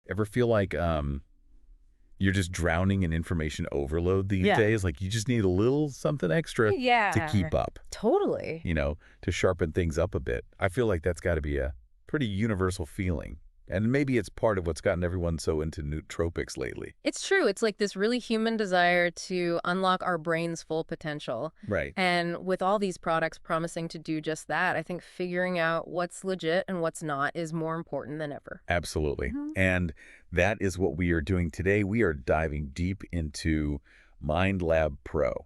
Ever feel like you're just drowning in information overload these days? Like you just need a little something extra to keep up. Totally. To sharpen things up a bit. I feel like that's got to be a pretty universal feeling. And maybe it's part of what's gotten everyone so into nootropics lately. It's true. It's like this really human desire to unlock our brain's full potential. Right. And with all these products promising to do just that, I think figuring out what's legit and what's not is more important than ever. Absolutely. And that is what we are doing today. We are diving deep into MindLab Pro.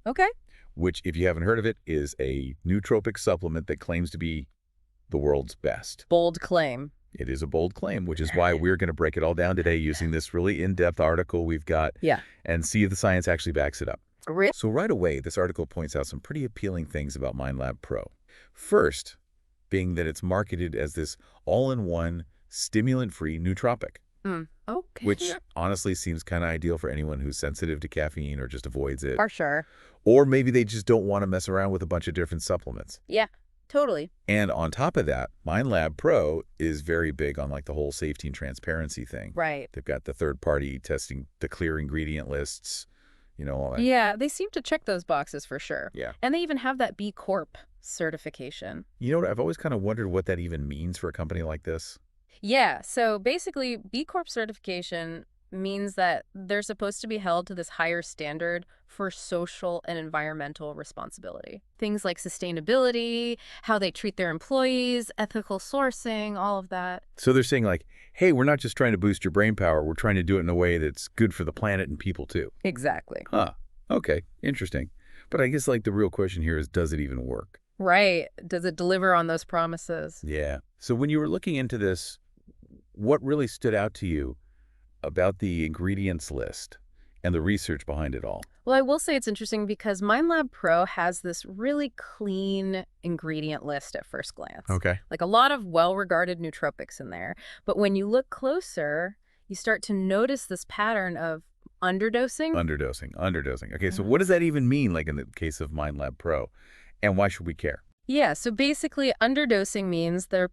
Okay. Which, if you haven't heard of it, is a nootropic supplement that claims to be the world's best. Bold claim. It is a bold claim, which is why we're going to break it all down today using this really in-depth article we've got and see if the science actually backs it up. So right away, this article points out some pretty appealing things about MindLab Pro. First, being that it's marketed as this all-in-one stimulant-free nootropic. Okay. Which honestly seems kind of ideal for anyone who's sensitive to caffeine or just avoids it. For sure. Or maybe they just don't want to mess around with a bunch of different supplements. Yeah. Totally. And on top of that, MindLab Pro is very big on like the whole safety and transparency thing. Right. They've got the third-party testing, the clear ingredient lists, all that. Yeah, they seem to check those boxes for sure. Yeah. And they even have that B Corp certification. You know what? I've always kind of wondered what that even means for a company like this. Yeah, so basically B Corp certification means that they're supposed to be held to this higher standard for social and environmental responsibility. Things like sustainability, how they treat their employees, ethical sourcing, all of that. So they're saying like, hey, we're not just trying to boost your brain power, we're trying to do it in a way that's good for the planet and people too. Exactly. Huh. Okay. Interesting. But I guess like the real question here is, does it even work? Right. Does it deliver on those promises? Yeah. So when you were looking into this, what really stood out to you about the ingredients list and the research behind it all? Well, I will say it's interesting because MindLab Pro has this really clean ingredient list at first glance. Okay. Like a lot of well-regarded nootropics in there. But when you look closer, you start to notice this pattern of underdosing. Underdosing. Okay, so what does that even mean, like in the case of MindLab Pro? And why should we care? Yeah, so basically underdosing means they're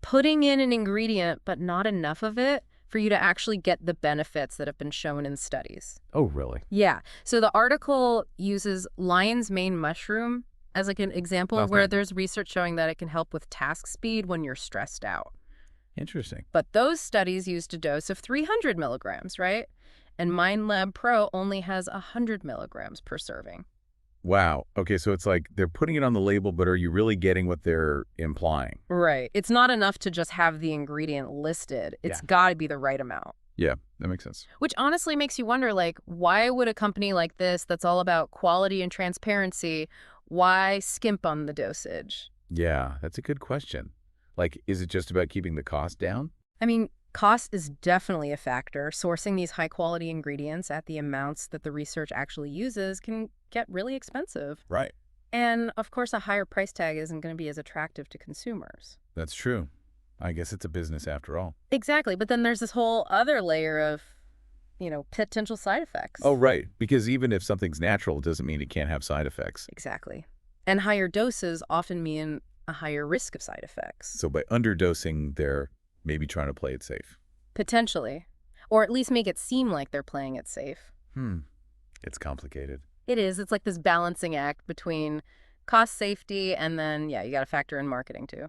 putting in an ingredient, but not enough of it for you to actually get the benefits that have been shown in studies. Oh, really? Yeah. So the article uses lion's mane mushroom as like an example where there's research showing that it can help with task speed when you're stressed out. Interesting. But those studies used a dose of 300 milligrams, right? And MindLab Pro only has 100 milligrams per serving. Wow. Okay, so it's like they're putting it on the label, but are you really getting what they're implying? Right. It's not enough to just have the ingredient listed. It's got to be the right amount. Yeah, that makes sense. Which honestly makes you wonder, like, why would a company like this that's all about quality and transparency, why skimp on the dosage? Yeah, that's a good question. Like, is it just about keeping the cost down? I mean, cost is definitely a factor. Sourcing these high-quality ingredients at the amounts that the research actually uses can get really expensive. Right. And, of course, a higher price tag isn't going to be as attractive to consumers. That's true. I guess it's a business after all. Exactly. But then there's this whole other layer of, potential side effects. Oh, right. Because even if something's natural, it doesn't mean it can't have side effects. Exactly. And higher doses often mean a higher risk of side effects. So by underdosing, they're maybe trying to play it safe. Potentially. Or at least make it seem like they're playing it safe. It's complicated. It is. It's like this balancing act between cost, safety, and then, you got to factor in marketing too.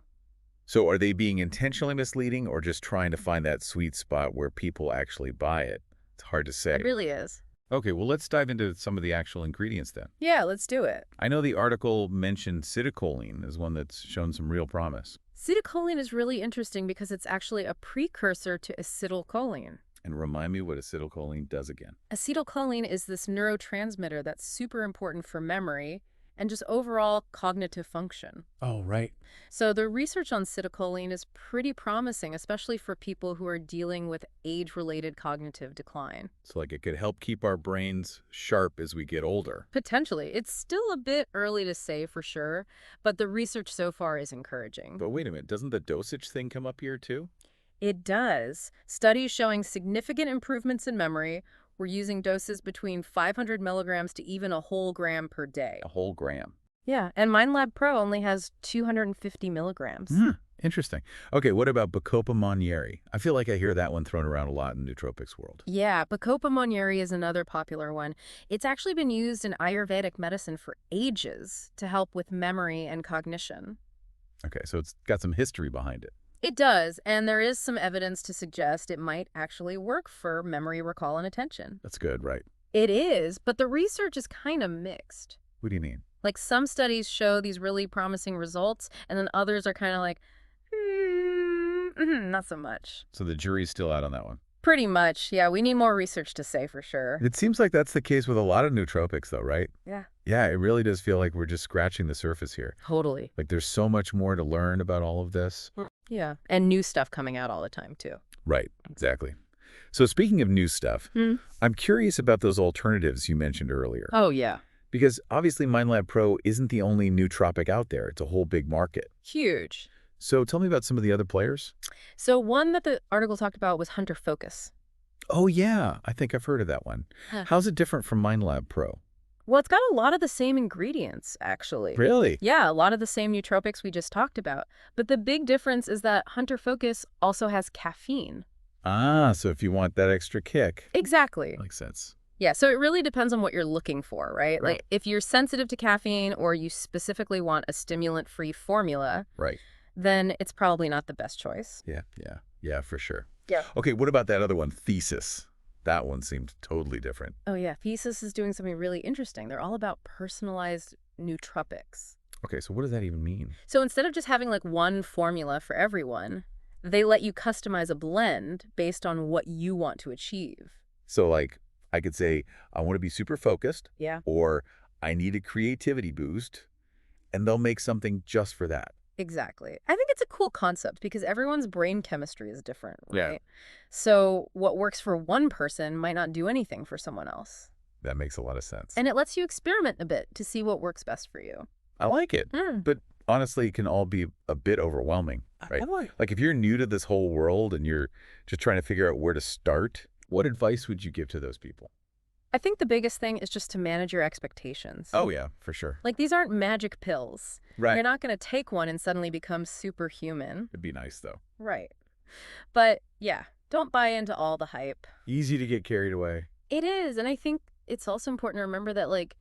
So are they being intentionally misleading or just trying to find that sweet spot where people actually buy it? It's hard to say. It really is. Okay, well, let's dive into some of the actual ingredients then. Yeah, let's do it. I know the article mentioned citicoline as one that's shown some real promise. Citicoline is really interesting because it's actually a precursor to acetylcholine. And remind me what acetylcholine does again. Acetylcholine is this neurotransmitter that's super important for memory and just overall cognitive function. Oh, right. So the research on citicoline is pretty promising, especially for people who are dealing with age-related cognitive decline. So like it could help keep our brains sharp as we get older. Potentially. It's still a bit early to say for sure, but the research so far is encouraging. But wait a minute, doesn't the dosage thing come up here too? It does. Studies showing significant improvements in memory. We're using doses between 500 milligrams to even a whole gram per day. A whole gram. Yeah, and MindLab Pro only has 250 milligrams. Interesting. Okay, what about Bacopa Monnieri? I feel like I hear that one thrown around a lot in the nootropics world. Yeah, Bacopa Monnieri is another popular one. It's actually been used in Ayurvedic medicine for ages to help with memory and cognition. Okay, so it's got some history behind it. It does, and there is some evidence to suggest it might actually work for memory, recall, and attention. That's good, right? It is, but the research is kind of mixed. What do you mean? Like, some studies show these really promising results, and then others are kind of like, not so much. So the jury's still out on that one. Pretty much, yeah. We need more research to say for sure. It seems like that's the case with a lot of nootropics, though, right? Yeah. Yeah, it really does feel like we're just scratching the surface here. Totally. Like there's so much more to learn about all of this. Yeah, and new stuff coming out all the time, too. Right, exactly. So speaking of new stuff, I'm curious about those alternatives you mentioned earlier. Oh, yeah. Because obviously MindLab Pro isn't the only nootropic out there. It's a whole big market. Huge. So tell me about some of the other players. So one that the article talked about was Hunter Focus. Oh, yeah. I think I've heard of that one. How's it different from MindLab Pro? Well, it's got a lot of the same ingredients, actually. Really? Yeah, a lot of the same nootropics we just talked about. But the big difference is that Hunter Focus also has caffeine. Ah, so if you want that extra kick. Exactly. Makes sense. Yeah, so it really depends on what you're looking for, right? Like, if you're sensitive to caffeine or you specifically want a stimulant-free formula, then it's probably not the best choice. Yeah, for sure. Yeah. Okay, what about that other one, Thesis? That one seemed totally different. Oh, yeah. Thesis is doing something really interesting. They're all about personalized nootropics. Okay, so what does that even mean? So instead of just having like one formula for everyone, they let you customize a blend based on what you want to achieve. So like, I could say, I want to be super focused. Yeah. Or I need a creativity boost. And they'll make something just for that. Exactly. I think it's a cool concept because everyone's brain chemistry is different, right? Yeah. So what works for one person might not do anything for someone else. That makes a lot of sense. And it lets you experiment a bit to see what works best for you. I like it. But honestly, it can all be a bit overwhelming, right? Like if you're new to this whole world and you're just trying to figure out where to start, what advice would you give to those people? I think the biggest thing is just to manage your expectations. Oh, yeah, for sure. Like, these aren't magic pills. Right. You're not going to take one and suddenly become superhuman. It'd be nice, though. Right. But, yeah, don't buy into all the hype. Easy to get carried away. It is. And I think it's also important to remember that, like,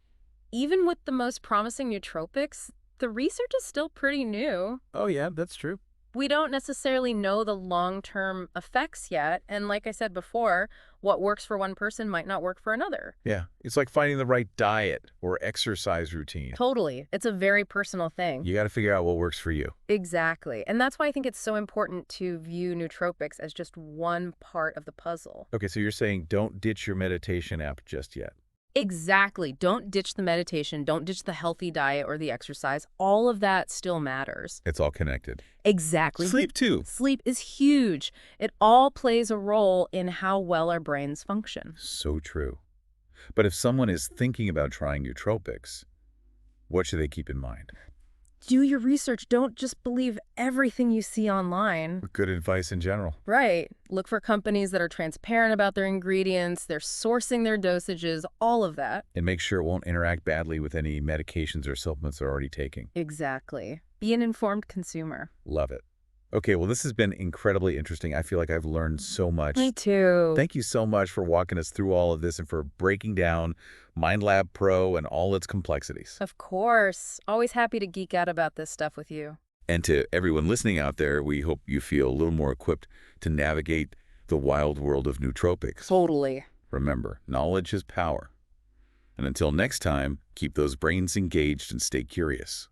even with the most promising nootropics, the research is still pretty new. Oh, yeah, that's true. We don't necessarily know the long-term effects yet. And like I said before, what works for one person might not work for another. Yeah. It's like finding the right diet or exercise routine. Totally. It's a very personal thing. You got to figure out what works for you. Exactly. And that's why I think it's so important to view nootropics as just one part of the puzzle. Okay, so you're saying don't ditch your meditation app just yet. Exactly. Don't ditch the meditation. Don't ditch the healthy diet or the exercise. All of that still matters. It's all connected. Exactly. Sleep, too. Sleep is huge. It all plays a role in how well our brains function. So true. But if someone is thinking about trying nootropics, what should they keep in mind? Do your research. Don't just believe everything you see online. Good advice in general. Right. Look for companies that are transparent about their ingredients, they're sourcing their dosages, all of that. And make sure it won't interact badly with any medications or supplements they're already taking. Exactly. Be an informed consumer. Love it. Okay, well, this has been incredibly interesting. I feel like I've learned so much. Me too. Thank you so much for walking us through all of this and for breaking down MindLab Pro and all its complexities. Of course. Always happy to geek out about this stuff with you. And to everyone listening out there, we hope you feel a little more equipped to navigate the wild world of nootropics. Totally. Remember, knowledge is power. And until next time, keep those brains engaged and stay curious.